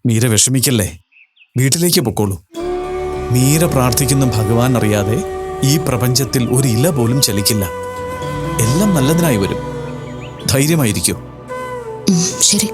മീര വിഷമിക്കല്ലേ, വീട്ടിലേക്ക് പൊക്കോളൂ. മീര പ്രാർത്ഥിക്കുന്ന ഭഗവാൻ അറിയാതെ ഈ പ്രപഞ്ചത്തിൽ ഒരു ഇല പോലും ചലിക്കില്ല. എല്ലാം നല്ലതിനായി വരും. ധൈര്യമായിരിക്കും. ശരി.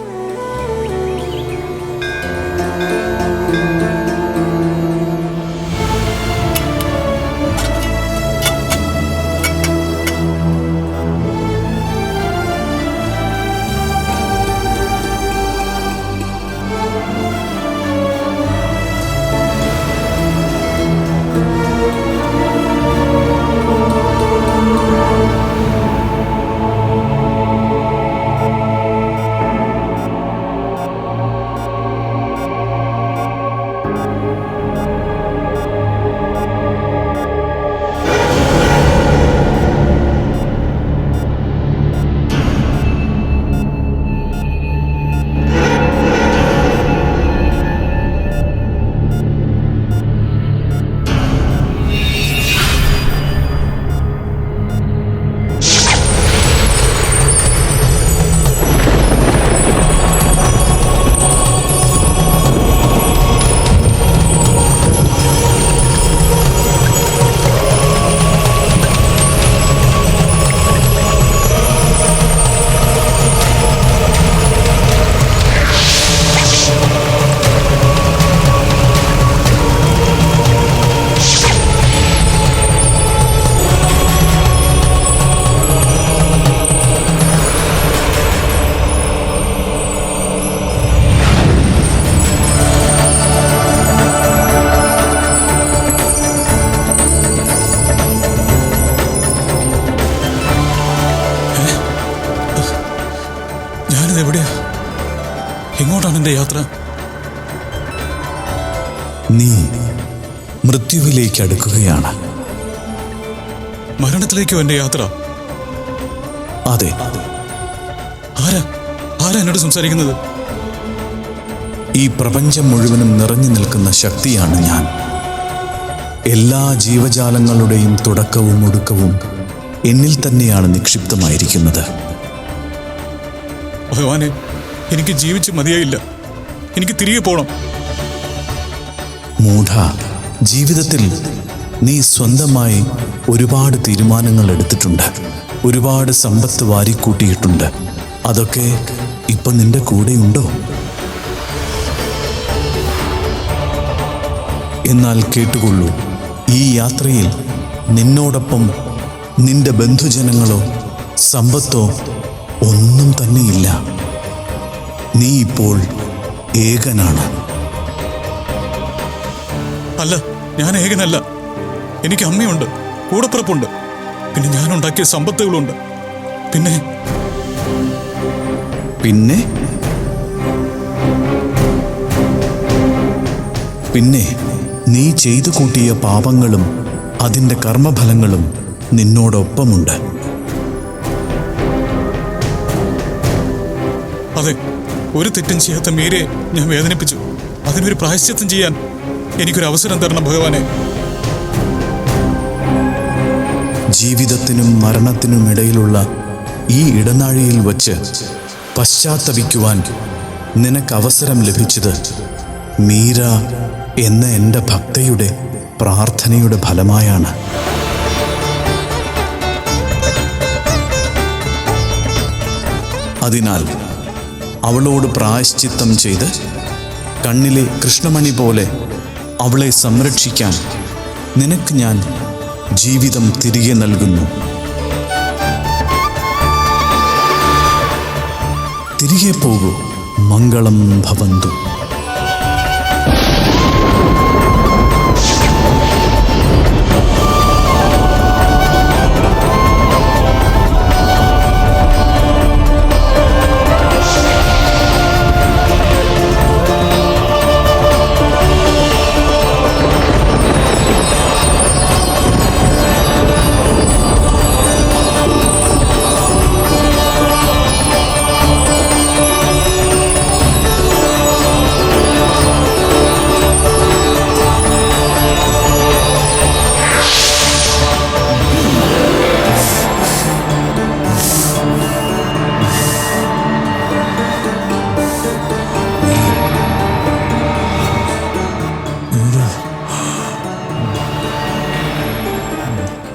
എവിടെയാ? എങ്ങോട്ടാണ് എന്റെ യാത്ര? നീ മൃത്യുവിലേക്ക് അടുക്കുകയാണ്. മരണത്തിലേക്കോ എന്റെ യാത്ര? അതെ. ആരാ എന്നോട് സംസാരിക്കുന്നത്? ഈ പ്രപഞ്ചം മുഴുവനും നിറഞ്ഞു നിൽക്കുന്ന ശക്തിയാണ് ഞാൻ. എല്ലാ ജീവജാലങ്ങളുടെയും തുടക്കവും ഒടുക്കവും എന്നിൽ തന്നെയാണ് നിക്ഷിപ്തമായിരിക്കുന്നത്. ഭഗവാനെ, എനിക്ക് ജീവിച്ച് മതിയായില്ല. എനിക്ക് തിരികെ പോകണം. മൂഢ, ജീവിതത്തിൽ നീ സ്വന്തമായി ഒരുപാട് തീരുമാനങ്ങൾ എടുത്തിട്ടുണ്ട്. ഒരുപാട് സമ്പത്ത് വാരിക്കൂട്ടിയിട്ടുണ്ട്. അതൊക്കെ ഇപ്പൊ നിന്റെ കൂടെയുണ്ടോ? എന്നാൽ കേട്ടുകൊള്ളൂ, ഈ യാത്രയിൽ നിന്നോടൊപ്പം നിന്റെ ബന്ധുജനങ്ങളോ സമ്പത്തോ ഒന്നും തന്നെയില്ല. നീ ഇപ്പോൾ ഏകനാണ്. അല്ല, ഞാൻ ഏകനല്ല. എനിക്ക് അമ്മയുണ്ട്, കൂടപ്പിറപ്പുണ്ട്, പിന്നെ ഞാൻ ഉണ്ടാക്കിയ സമ്പത്തുകളുണ്ട്. പിന്നെ പിന്നെ പിന്നെ നീ ചെയ്തു കൂട്ടിയ പാപങ്ങളും അതിൻ്റെ കർമ്മഫലങ്ങളും നിന്നോടൊപ്പമുണ്ട്. അതെ, ഒരു തെറ്റും ചെയ്യാത്ത മീരയെ ഞാൻ വേദനിപ്പിച്ചു. അതിനൊരു പ്രായശ്ചിത്തം ചെയ്യാൻ എനിക്കൊരു അവസരം തരണം ഭഗവാനെ. ജീവിതത്തിനും മരണത്തിനുമിടയിലുള്ള ഈ ഇടനാഴിയിൽ വച്ച് പശ്ചാത്തപിക്കുവാൻ നിനക്ക് അവസരം ലഭിച്ചത് മീര എന്ന എൻ്റെ ഭക്തയുടെ പ്രാർത്ഥനയുടെ ഫലമായാണ്. അതിനാൽ അവളോട് പ്രായശ്ചിത്തം ചെയ്ത് കണ്ണിലെ കൃഷ്ണമണി പോലെ അവളെ സംരക്ഷിക്കാൻ നിനക്ക് ഞാൻ ജീവിതം തിരികെ നൽകുന്നു. തിരികെ പോകൂ. മംഗളം ഭവന്തു.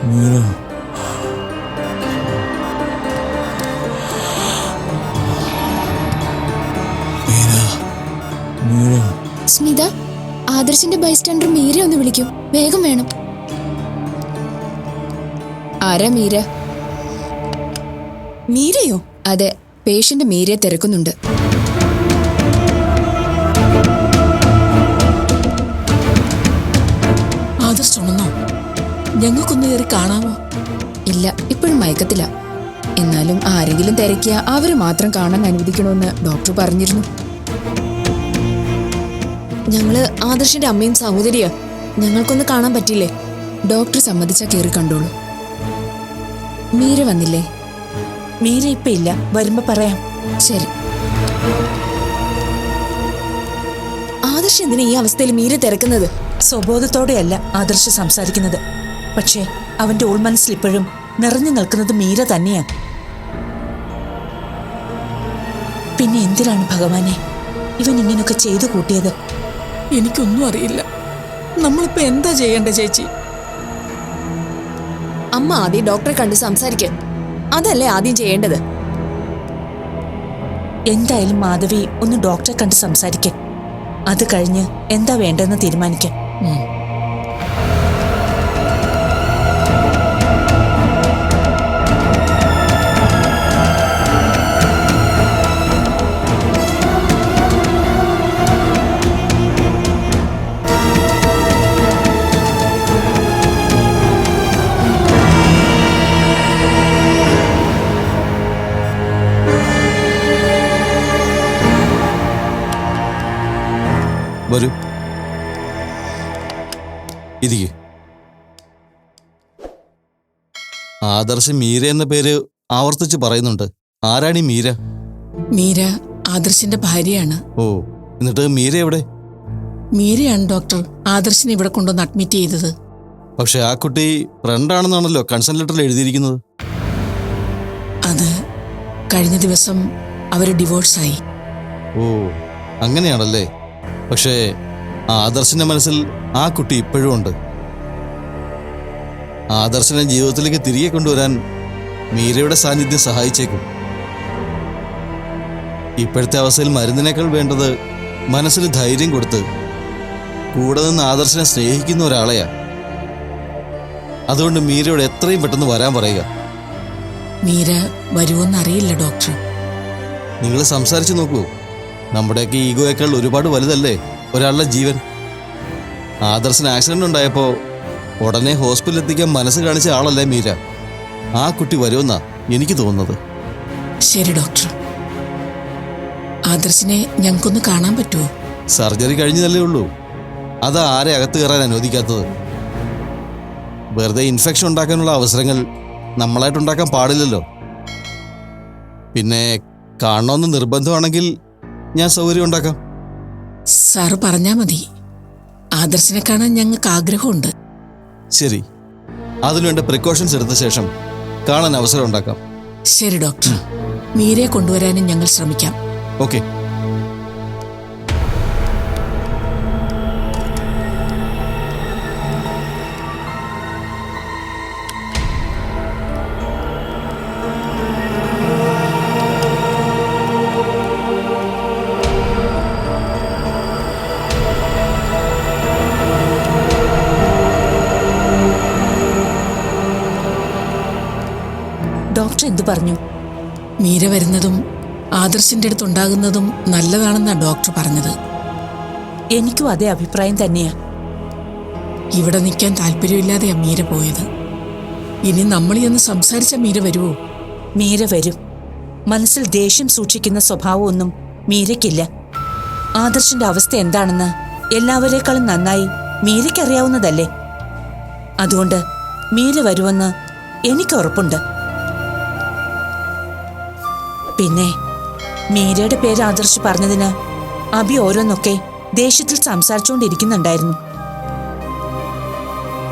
മീര മീര മീര സ്മിത, ആദർശിന്റെ ബൈസ്റ്റാൻഡർ മീരെ ഒന്ന് വിളിക്കൂ, വേഗം വേണം. ആരാ മീര? മീരയോ? അതെ, പേഷ്യന്റ് മീരയെ തിരക്കുന്നുണ്ട്. ആദർശ് ഉണന്നോ? ഞങ്ങൾക്കൊന്ന് കയറി കാണാമോ? ഇല്ല, ഇപ്പോഴും മയക്കത്തില്ല. എന്നാലും ആരെങ്കിലും തിരക്കിയ അവര് മാത്രം കാണാൻ അനുവദിക്കണമെന്ന് ഡോക്ടർ പറഞ്ഞിരുന്നു. ഞങ്ങള് ആദർശിന്റെ അമ്മയും സഹോദരിയാ, ഞങ്ങൾക്കൊന്ന് കാണാൻ പറ്റില്ലേ? ഡോക്ടർ സമ്മതിച്ചാ കയറി കണ്ടോളൂ. മീര വന്നില്ലേ? മീര ഇപ്പൊ ഇല്ല, വരുമ്പോ പറയാം. ശരി. ആദർശ് എന്തിനാ ഈ അവസ്ഥയിൽ മീര തിരക്കുന്നത്? സ്വബോധത്തോടെയല്ല ആദർശ് സംസാരിക്കുന്നത്. പക്ഷേ അവന്റെ ഉൾമനസ്സിൽ ഇപ്പോഴും നിറഞ്ഞു നിൽക്കുന്നത് മീര തന്നെയാ. പിന്നെ എന്തിനാണ് ഭഗവാനെ ഇവൻ ഇങ്ങനൊക്കെ ചെയ്തു കൂട്ടിയത്? എനിക്കൊന്നും അറിയില്ല. നമ്മളിപ്പോ എന്താ ചെയ്യേണ്ട ചേച്ചി? അമ്മ ആദ്യം ഡോക്ടറെ കണ്ട് സംസാരിക്കുക, അതല്ലേ ആദ്യം ചെയ്യേണ്ടത്. എന്തായാലും മാധവി ഒന്ന് ഡോക്ടറെ കണ്ട് സംസാരിക്കേ. അത് കഴിഞ്ഞ് എന്താ വേണ്ടെന്ന് തീരുമാനിക്കാം. വരൂ, ഇരിക്കെ. ആദർശ് മീര എന്ന പേര് ആവർത്തിച്ച് പറയുന്നുണ്ട്. ആരാണീ മീര? മീര ആദർശിന്റെ ഭാര്യയാണ്. ഓ, എന്നിട്ട് മീര എവിടെ? മീരയാണ് ഡോക്ടർ ആദർശിനെ ഇവിടെ കൊണ്ടുവന്ന് അഡ്മിറ്റ് ചെയ്തത്. പക്ഷെ ആ കുട്ടി ഫ്രണ്ടാണെന്നാണല്ലോ കൺസേൺ ലെറ്ററിൽ എഴുതിയിരിക്കുന്നത്. അത് കഴിഞ്ഞ ദിവസം അവര് ഡിവോഴ്സായി. ഓ, അങ്ങനെയാണല്ലേ. പക്ഷേ ആദർശിന്റെ മനസ്സിൽ ആ കുട്ടി ഇപ്പോഴും ഉണ്ട്. ആദർശിനെ ജീവിതത്തിലേക്ക് തിരികെ കൊണ്ടുവരാൻ മീരയുടെ സാന്നിധ്യം സഹായിച്ചേക്കും. ഇപ്പോഴത്തെ അവസ്ഥയിൽ മരുന്നിനേക്കാൾ വേണ്ടത് മനസ്സിന് ധൈര്യം കൊടുത്ത് കൂടെ നിന്ന് ആദർശിനെ സ്നേഹിക്കുന്ന ഒരാളെയാ. അതുകൊണ്ട് മീരയോട് എത്രയും പെട്ടെന്ന് വരാൻ പറയുക. മീര വരുമെന്നറിയില്ല ഡോക്ടർ. നിങ്ങൾ സംസാരിച്ചു നോക്കൂ. നമ്മുടെയൊക്കെ ഈഗോയേക്കാൾ ഒരുപാട് വലുതല്ലേ ഒരാളുടെ ജീവൻ. ആദർശന് ആക്സിഡന്റ് ഉണ്ടായപ്പോ ഉടനെ ഹോസ്പിറ്റലിൽ എത്തിക്കാൻ മനസ്സ് കാണിച്ച ആളല്ലേ മീര. ആ കുട്ടി വരുമെന്നാ എനിക്ക് തോന്നുന്നത്. ശരി ഡോക്ടർ, ആദർശിനെ ഞങ്ങൾക്കൊന്ന് കാണാൻ പറ്റുമോ? സർജറി കഴിഞ്ഞതല്ലേ ഉള്ളൂ. അതാ ആരെ അകത്ത് കയറാൻ അനുവദിക്കാത്തത്. വെറുതെ ഇൻഫെക്ഷൻ ഉണ്ടാക്കാനുള്ള അവസരങ്ങൾ നമ്മളായിട്ടുണ്ടാക്കാൻ പാടില്ലല്ലോ. പിന്നെ കാണണമെന്ന് നിർബന്ധമാണെങ്കിൽ ഞാൻ സൗകര്യം ഉണ്ടാക്കാം. സാറ് പറഞ്ഞാ മതി. ആദർശിനെ കാണാൻ ഞങ്ങൾക്ക് ആഗ്രഹമുണ്ട്. ശരി, അതിനുവേണ്ട പ്രിക്കോഷൻസ് എടുത്ത ശേഷം കാണാൻ അവസരം ഉണ്ടാക്കാം. ശരി ഡോക്ടർ, മീരയെ കൊണ്ടുവരാനും ഞങ്ങൾ ശ്രമിക്കാം. ഓക്കെ. ഡോക്ടർ എന്തു പറഞ്ഞു? മീര വരുന്നതും ആദർശിന്റെ അടുത്തുണ്ടാകുന്നതും നല്ലതാണെന്നാണ് ഡോക്ടർ പറഞ്ഞത്. എനിക്കും അതേ അഭിപ്രായം തന്നെയാ. ഇവിടെ നിൽക്കാൻ താല്പര്യമില്ലാതെയാ മീര പോയത്. ഇനി നമ്മൾ ചെന്ന് സംസാരിച്ച മീര വരുമോ? മീര വരും. മനസ്സിൽ ദേഷ്യം സൂക്ഷിക്കുന്ന സ്വഭാവമൊന്നും മീരയ്ക്കില്ല. ആദർശിന്റെ അവസ്ഥ എന്താണെന്ന് എല്ലാവരേക്കാളും നന്നായി മീരയ്ക്കറിയാവുന്നതല്ലേ. അതുകൊണ്ട് മീര വരുമെന്ന് എനിക്ക് ഉറപ്പുണ്ട്. പിന്നെ മീരയുടെ പേര് ആദർശ് പറഞ്ഞതിന് അഭി ഓരോന്നൊക്കെ ദേഷ്യത്തിൽ സംസാരിച്ചുകൊണ്ടിരിക്കുന്നുണ്ടായിരുന്നു.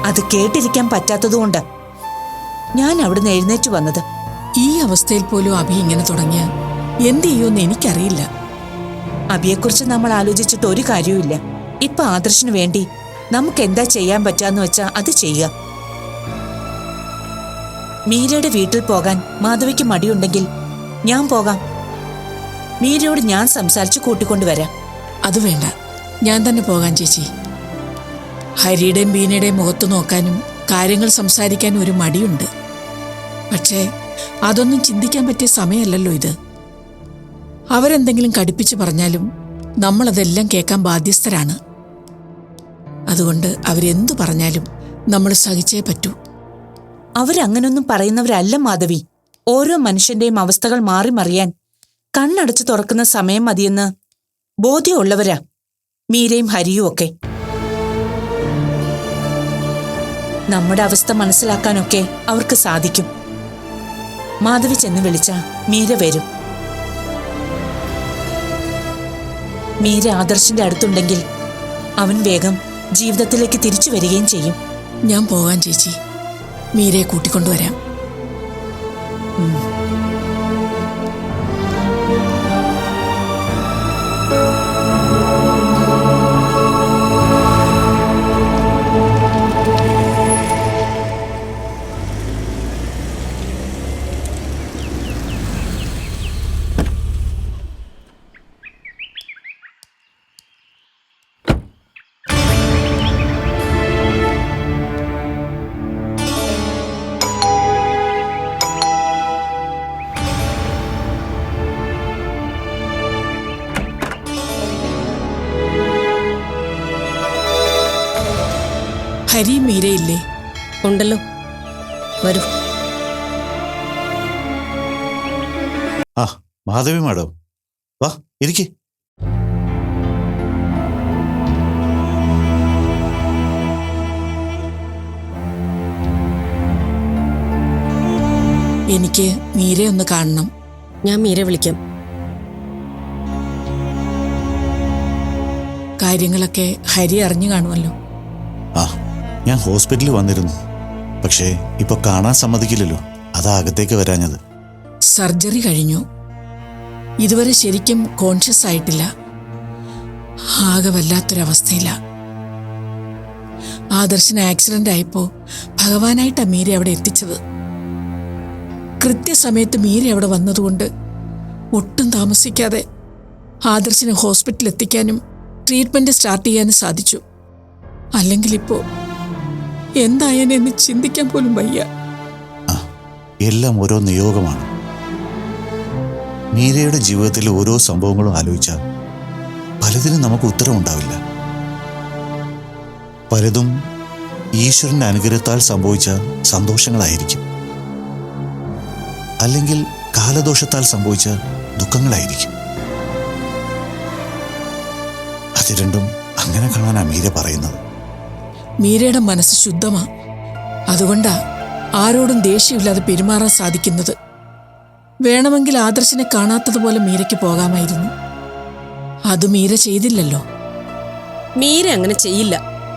അത് കേട്ടിരിക്കാൻ പറ്റാത്തതുകൊണ്ട് ഞാൻ അവിടുന്ന് എഴുന്നേറ്റ് വന്നത്. ഈ അവസ്ഥയിൽ പോലും അഭി ഇങ്ങനെ തുടങ്ങിയ എന്ത് ചെയ്യുമെന്ന് എനിക്കറിയില്ല. അഭിയെക്കുറിച്ച് നമ്മൾ ആലോചിച്ചിട്ട് ഒരു കാര്യവുമില്ല. ഇപ്പൊ ആദർശിന് വേണ്ടി നമുക്ക് എന്താ ചെയ്യാൻ പറ്റാന്ന് വെച്ചാ അത് ചെയ്യുക. മീരയുടെ വീട്ടിൽ പോകാൻ മാധവിക്ക് മടിയുണ്ടെങ്കിൽ ഞാൻ പോകാം. മീരയോട് ഞാൻ സംസാരിച്ച് കൂട്ടിക്കൊണ്ടുവരാം. അത് വേണ്ട, ഞാൻ തന്നെ പോകാൻ ചേച്ചി. ഹരിയുടെയും ബീനയുടെയും മുഖത്ത് നോക്കാനും കാര്യങ്ങൾ സംസാരിക്കാനും ഒരു മടിയുണ്ട്. പക്ഷേ അതൊന്നും ചിന്തിക്കാൻ പറ്റിയ സമയമല്ലല്ലോ ഇത്. അവരെന്തെങ്കിലും കടുപ്പിച്ച് പറഞ്ഞാലും നമ്മളതെല്ലാം കേൾക്കാൻ ബാധ്യസ്ഥരാണ്. അതുകൊണ്ട് അവരെന്തു പറഞ്ഞാലും നമ്മൾ സഹിച്ചേ പറ്റൂ. അവരങ്ങനൊന്നും പറയുന്നവരല്ല മാധവി. ഓരോ മനുഷ്യന്റെയും അവസ്ഥകൾ മാറി മറിയാൻ കണ്ണടച്ചു തുറക്കുന്ന സമയം മതിയെന്ന് ബോധ്യമുള്ളവരാ മീരയും ഹരിയും ഒക്കെ. നമ്മുടെ അവസ്ഥ മനസ്സിലാക്കാനൊക്കെ അവർക്ക് സാധിക്കും. മാധവി ചെന്ന് വിളിച്ച മീര വരും. മീര ആദർശിന്റെ അടുത്തുണ്ടെങ്കിൽ അവൻ വേഗം ജീവിതത്തിലേക്ക് തിരിച്ചു വരികയും ചെയ്യും. ഞാൻ പോകാൻ ചേച്ചി, മീരയെ കൂട്ടിക്കൊണ്ടുവരാം. ഹരി മീരയില്ലേ? ഉണ്ടല്ലോ, വരൂ. ആ മാധവി മാഡം, വാ ഇരിക്കേ. എനിക്ക് മീരയെ ഒന്ന് കാണണം. ഞാൻ മീരെ വിളിക്കാം. കാര്യങ്ങളൊക്കെ ഹരി അറിഞ്ഞു കാണുമല്ലോ. ആ ഞാൻ ഹോസ്പിറ്റലിൽ വന്നിരുന്നു. പക്ഷേ ഇപ്പൊ കാണാൻ സമ്മതിക്കില്ലല്ലോ, അതാ അകത്തേക്ക് വരാഞ്ഞത്. സർജറി കഴിഞ്ഞു. ഇതുവരെ ശരിക്കും കോൺഷ്യസ് ആയിട്ടില്ല. ആകെ വല്ലാത്തൊരവസ്ഥയില്ല. ആദർശന് ആക്സിഡന്റ് ആയപ്പോ ഭഗവാനായിട്ടാ മീര അവിടെ എത്തിച്ചത്. കൃത്യസമയത്ത് മീര അവിടെ വന്നതുകൊണ്ട് ഒട്ടും താമസിക്കാതെ ആദർശിനെ ഹോസ്പിറ്റലിൽ എത്തിക്കാനും ട്രീറ്റ്മെന്റ് സ്റ്റാർട്ട് ചെയ്യാനും സാധിച്ചു. അല്ലെങ്കിൽ ഇപ്പോ എന്തായെന്ന് ചിന്തിക്കാൻ പോലും വയ്യ. എല്ലാം ഓരോ നിയോഗമാണ്. മീരയുടെ ജീവിതത്തിലെ ഓരോ സംഭവങ്ങളും ആലോചിച്ചാൽ പലതിനും നമുക്ക് ഉത്തരവുണ്ടാവില്ല. പലതും ഈശ്വരന്റെ അനുഗ്രഹത്താൽ സംഭവിച്ച സന്തോഷങ്ങളായിരിക്കും, അല്ലെങ്കിൽ കാലദോഷത്താൽ സംഭവിച്ച ദുഃഖങ്ങളായിരിക്കും. അത് രണ്ടും അങ്ങനെ കാണാനാ മീര പറയുന്നത്. മീരയുടെ മനസ്സ് ശുദ്ധമാ. അതുകൊണ്ടാ ആരോടും ദേഷ്യമില്ലാതെ പെരുമാറാൻ സാധിക്കുന്നത്. വേണമെങ്കിൽ ആദർശിനെ കാണാത്തതുപോലെ മീരയ്ക്ക് പോകാമായിരുന്നു. അത് മീര ചെയ്തില്ലല്ലോ. മീര അങ്ങനെ ചെയ്യില്ല.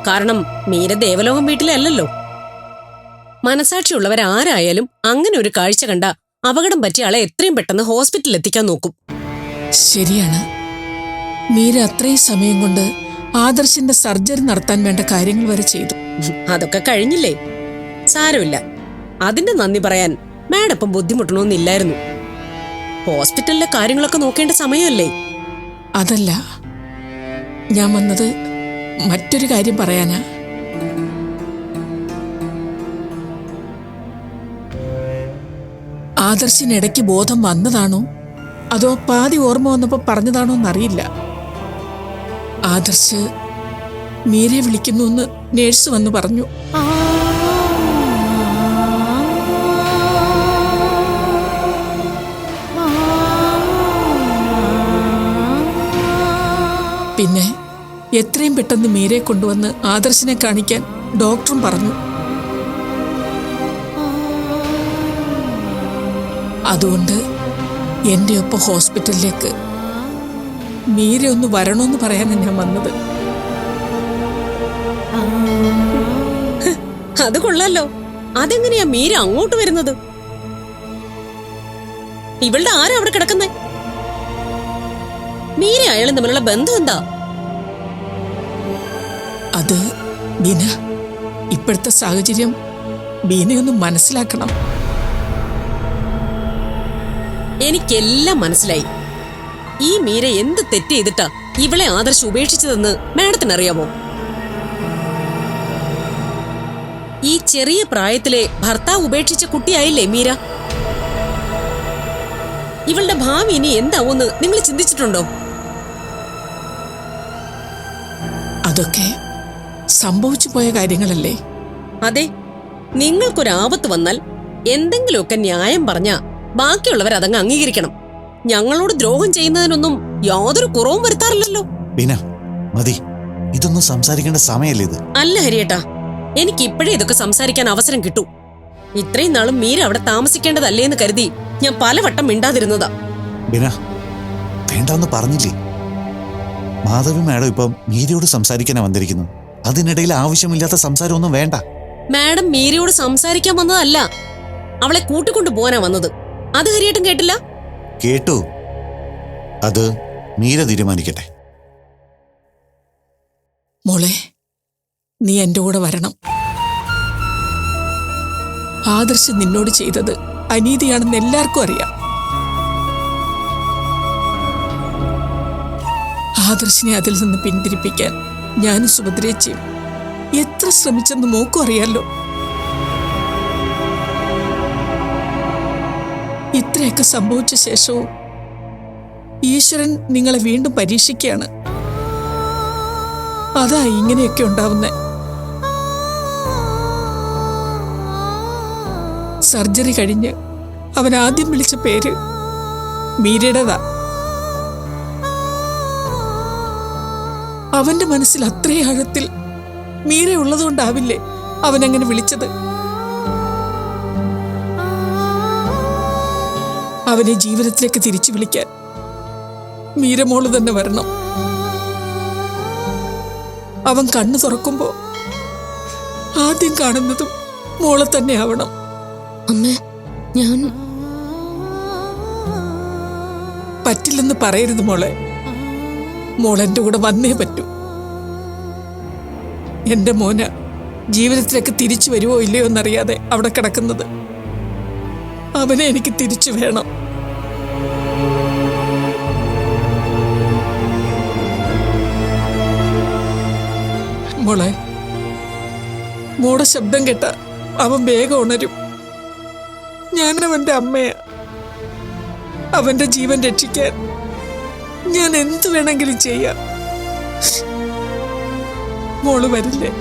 കാരണം മീര ദേവലോകം വീട്ടിലെ അല്ലല്ലോ. മനസാക്ഷിയുള്ളവരാരായാലും അങ്ങനെ ഒരു കാഴ്ച കണ്ട അപകടം പറ്റിയ ആളെ എത്രയും പെട്ടെന്ന് ഹോസ്പിറ്റലിൽ എത്തിക്കാൻ നോക്കും. ശരിയാണ്. മീര അത്രയും സമയം കൊണ്ട് ആദർശിന്റെ സർജറി നടത്താൻ വേണ്ട കാര്യങ്ങൾ വരെ ചെയ്തു. അതൊക്കെ കഴിഞ്ഞില്ലേ, സാരമില്ല. അതിന്റെ നന്ദി പറയാൻ മാഡപ്പം ബുദ്ധിമുട്ടണമെന്നില്ലായിരുന്നു. ഹോസ്പിറ്റലിലെ കാര്യങ്ങളൊക്കെ നോക്കേണ്ട സമയമല്ലേ. അതല്ല, ഞാൻ വന്നത് മറ്റൊരു കാര്യം പറയാനാ. ആദർശിന് ഇടയ്ക്ക് ബോധം വന്നതാണോ അതോ പാതി ഓർമ്മ വന്നപ്പോ പറഞ്ഞതാണോ എന്നറിയില്ല. ആദർശ് മീരെ വിളിക്കുന്നു എന്ന് നേഴ്സ് വന്ന് പറഞ്ഞു. പിന്നെ എത്രയും പെട്ടെന്ന് മീരെ കൊണ്ടുവന്ന് ആദർശിനെ കാണിക്കാൻ ഡോക്ടറും പറഞ്ഞു. അതുകൊണ്ട് എൻ്റെ ഒപ്പം ഹോസ്പിറ്റലിലേക്ക് മീര ഒന്ന് വരണമെന്ന് പറയാനാണ് ഞാൻ വന്നത്. അത് കൊള്ളാലോ. അതെങ്ങനെയാ മീര അങ്ങോട്ട് വരുന്നത്? ഇവളുടെ ആരാ അവിടെ കിടക്കുന്നേ? മീര അയാളും തമ്മിലുള്ള ബന്ധം എന്താ? അത് ബീന, ഇപ്പോഴത്തെ സാഹചര്യം ബീനയൊന്നും മനസ്സിലാക്കണം. എനിക്കെല്ലാം മനസ്സിലായി. ഈ മീര എന്ത് തെറ്റ് ചെയ്തിട്ടാ ഇവളെ ആദർശ് ഉപേക്ഷിച്ചതെന്ന് മാഡത്തിനറിയാമോ? ഈ ചെറിയ പ്രായത്തിലെ ഭർത്താവ് ഉപേക്ഷിച്ച കുട്ടിയായില്ലേ മീര? ഇവളുടെ ഭാവി ഇനി എന്താവൂന്ന് നിങ്ങൾ ചിന്തിച്ചിട്ടുണ്ടോ? അതൊക്കെ സംഭവിച്ചു പോയ കാര്യങ്ങളല്ലേ. അതെ, നിങ്ങൾക്കൊരാപത്ത് വന്നാൽ എന്തെങ്കിലുമൊക്കെ ന്യായം പറഞ്ഞാ ബാക്കിയുള്ളവർ അതങ്ങ് അംഗീകരിക്കണം. ഞങ്ങളോട് ദ്രോഹം ചെയ്യുന്നതിനൊന്നും യാതൊരു കുറവും വരുത്താറില്ലല്ലോ. ബീന മതി, ഇതൊന്നും സംസാരിക്കേണ്ട സമയല്ലേ ഇത്. അല്ല ഹരിയേട്ടാ, എനിക്ക് ഇപ്പോഴേ ഇതൊക്കെ സംസാരിക്കാൻ അവസരം കിട്ടൂ. ഇത്രയും നാളും മീര അവിടെ താമസിക്കേണ്ടതല്ലേന്ന് കരുതി ഞാൻ പലവട്ടം മിണ്ടാതിരുന്നതാ. ബീന വേണ്ടെന്ന് പറഞ്ഞില്ലേ? മാധവി മാഡം ഇപ്പം മീരയോട് സംസാരിക്കാനാ വന്നിരിക്കുന്നു. അതിനിടയിൽ ആവശ്യമില്ലാത്ത സംസാരമൊന്നും വേണ്ട. മാഡം മീരയോട് സംസാരിക്കാൻ വന്നതല്ല, അവളെ കൂട്ടിക്കൊണ്ടു പോകാനാ വന്നത്. അത് ഹരിയേട്ടൻ കേട്ടില്ല? കേട്ടു. അത് മീര തീരുമാനിക്കട്ടെ. മോളെ, നീ എൻ്റെ കൂടെ വരണം. ആദർശ് നിന്നോട് ചെയ്തത് അനീതിയാണെന്ന് എല്ലാവർക്കും അറിയാം. ആദർശിനെ അതിൽ നിന്ന് പിന്തിരിപ്പിക്കാൻ ഞാനും സുഭദ്രേച്ചിയും എത്ര ശ്രമിച്ചെന്ന് മോക്കും അറിയാലോ. ഇത്രയൊക്കെ സംഭവിച്ച ശേഷവും ഈശ്വരൻ നിങ്ങളെ വീണ്ടും പരീക്ഷിക്കുകയാണ്. അതാ ഇങ്ങനെയൊക്കെ ഉണ്ടാവുന്നേ. സർജറി കഴിഞ്ഞ് അവൻ ആദ്യം വിളിച്ച പേര് മീരയുടേതാ. അവന്റെ മനസ്സിൽ അത്രയും ആഴത്തിൽ മീര ഉള്ളതുകൊണ്ടാവില്ലേ അവനങ്ങനെ വിളിച്ചത്. അവനെ ജീവിതത്തിലേക്ക് തിരിച്ചു വിളിക്കാൻ മീരമോള് തന്നെ വരണം. അവൻ കണ്ണു തുറക്കുമ്പോ ആദ്യം കാണുന്നതും മോളെ തന്നെ ആവണം. അമ്മേ, ഞാൻ പറ്റില്ലെന്ന് പറയരുത് മോളെ. മോളെന്റെ കൂടെ വന്നേ പറ്റൂ. എന്റെ മോന ജീവിതത്തിലേക്ക് തിരിച്ചു വരുവോ ഇല്ലയോ എന്നറിയാതെ അവിടെ കിടക്കുന്നത്. അവനെ എനിക്ക് തിരിച്ചു വേണം. മോളെ, മോടെ ശബ്ദം കേട്ട അവൻ വേഗം ഉണരും. ഞാനവന്റെ അമ്മയാ. അവന്റെ ജീവൻ രക്ഷിക്കാൻ ഞാൻ എന്തു വേണമെങ്കിലും ചെയ്യാം. മോള് വരില്ലേ?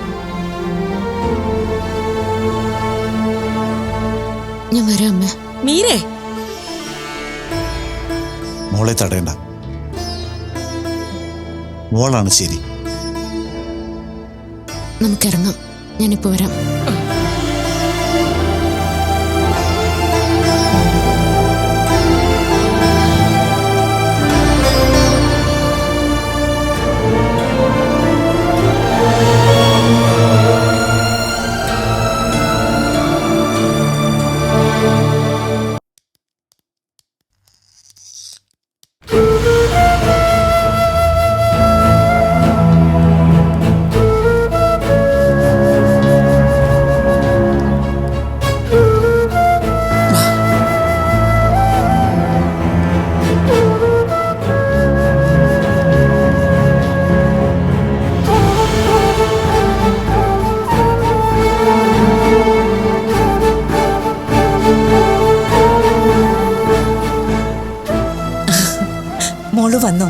ഞാൻ വരാം അമ്മ. മീരേ, മോളെ തടയണ്ട. മോളാണ് ശരി. നമുക്കിറങ്ങാം. ഞാനിപ്പോ വരാം. മോള് വന്നോ?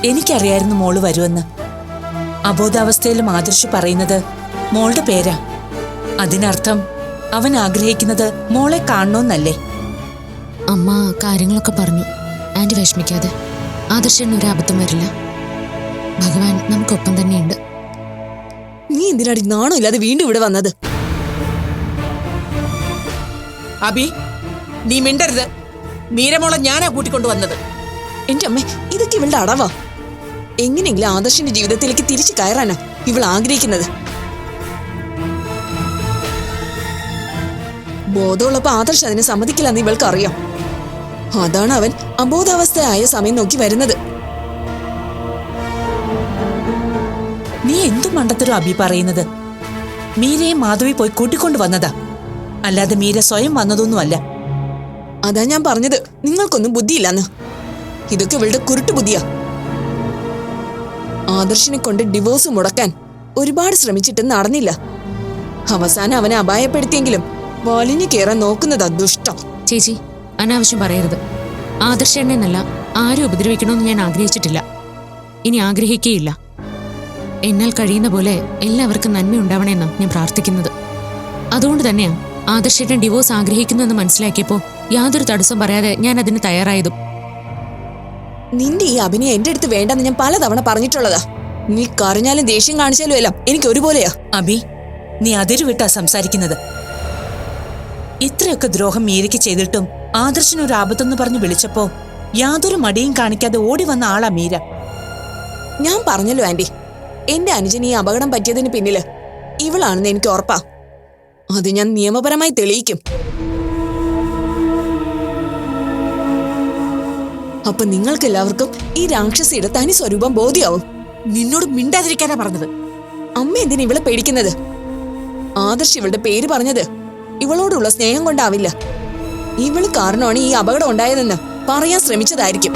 എനിക്കറിയായിരുന്നു മോള് വരുമെന്ന്. അബോധാവസ്ഥയിലും ആദർശ് പറയുന്നത് മോളുടെ പേരാ. അതിനർത്ഥം അവൻ ആഗ്രഹിക്കുന്നത് മോളെ കാണണമെന്നല്ലേ? അമ്മ കാര്യങ്ങളൊക്കെ പറഞ്ഞു. ആന്റി വിഷമിക്കാതെ. ആദർശന് ഒരു അബദ്ധം വരില്ല. ഭഗവാൻ നമുക്കൊപ്പം തന്നെയുണ്ട്. നീ എന്തിനാടി നാണോ ഇല്ലാതെ വീണ്ടും ഇവിടെ വന്നത്? അബി, നീ മിണ്ടരുത്. മീരമോളെ ഞാനാ കൂട്ടിക്കൊണ്ടു വന്നത്. എന്റെ അമ്മ, ഇതൊക്കെ ഇവളുടെ അടവാ. എങ്ങനെയെങ്കിലും ആദർശിന്റെ ജീവിതത്തിലേക്ക് തിരിച്ചു കയറാനാ ഇവൾ ആഗ്രഹിക്കുന്നത്. ബോധമുള്ളപ്പോ ആദർശ് അതിനെ സമ്മതിക്കില്ലെന്ന് ഇവൾക്ക് അറിയാം. അതാണ് അവൻ അബോധാവസ്ഥയായ സമയം നോക്കി വരുന്നത്. നീ എന്തു മണ്ടത്തരും അബി പറയുന്നത്? മീരയെ മാധവി പോയി കൂട്ടിക്കൊണ്ടു വന്നതാ, അല്ലാതെ മീര സ്വയം വന്നതൊന്നുമല്ല. അതാ ഞാൻ പറഞ്ഞത് നിങ്ങൾക്കൊന്നും ബുദ്ധിയില്ലെന്ന്. ഇതൊക്കെ ഇവളുടെ കുരുട്ടു ബുദ്ധിയാ. ആദർശിനെ കൊണ്ട് ഡിവോഴ്സ് മുടക്കാൻ ഒരുപാട് ശ്രമിച്ചിട്ട് നടന്നില്ല. അവസാനം അവനെ അപായപ്പെടുത്തിയെങ്കിലും വലിഞ്ഞു കയറാൻ നോക്കുന്നതാ ദുഷ്ടം. ചേച്ചി അനാവശ്യം പറയരുത്. ആദർശേണ്ണന്നല്ല ആരും ഉപദ്രവിക്കണമെന്ന് ഞാൻ ആഗ്രഹിച്ചിട്ടില്ല, ഇനി ആഗ്രഹിക്കുകയില്ല. എന്നാൽ കഴിയുന്ന പോലെ എല്ലാവർക്കും നന്മയുണ്ടാവണമെന്നാണ് ഞാൻ പ്രാർത്ഥിക്കുന്നത്. അതുകൊണ്ട് തന്നെയാണ് ആദർശേട്ടൻ ഡിവോഴ്സ് ആഗ്രഹിക്കുന്നുവെന്ന് മനസ്സിലാക്കിയപ്പോൾ യാതൊരു തടസ്സം പറയാതെ ഞാൻ അതിന് തയ്യാറായതും. നിന്റെ ഈ അഭിനയം എന്റെ അടുത്ത് വേണ്ടെന്ന് ഞാൻ പലതവണ പറഞ്ഞിട്ടുള്ളതാ. നീ കരഞ്ഞാലും ദേഷ്യം കാണിച്ചാലും എല്ലാം എനിക്ക് ഒരുപോലെയാ. അബി, നീ അതിരുവിട്ടാ സംസാരിക്കുന്നത്. ഇത്രയൊക്കെ ദ്രോഹം മീരയ്ക്ക് ചെയ്തിട്ടും ആദർശനൊരു ആപത്തെന്ന് പറഞ്ഞു വിളിച്ചപ്പോ യാതൊരു മടിയും കാണിക്കാതെ ഓടി വന്ന ആളാ മീര. ഞാൻ പറഞ്ഞല്ലോ ആന്റി, എന്റെ അനുജന് ഈ അപകടം പറ്റിയതിന് പിന്നില് ഇവളാണെന്ന് എനിക്ക് ഉറപ്പാ. അത് ഞാൻ നിയമപരമായി തെളിയിക്കും. അപ്പൊ നിങ്ങൾക്കെല്ലാവർക്കും ഈ രാക്ഷസിയുടെ തനി സ്വരൂപം ബോധ്യാവും. നിന്നോട് മിണ്ടാതിരിക്കാനാ പറഞ്ഞത്. അമ്മ എന്തിനാ ഇവളെ പേടിക്കുന്നത്? ആദർശ് ഇവളുടെ പേര് പറഞ്ഞത് ഇവളോടുള്ള സ്നേഹം കൊണ്ടാവില്ല. ഇവള് കാരണമാണ് ഈ അപകടം ഉണ്ടായതെന്ന് പറയാൻ ശ്രമിച്ചതായിരിക്കും.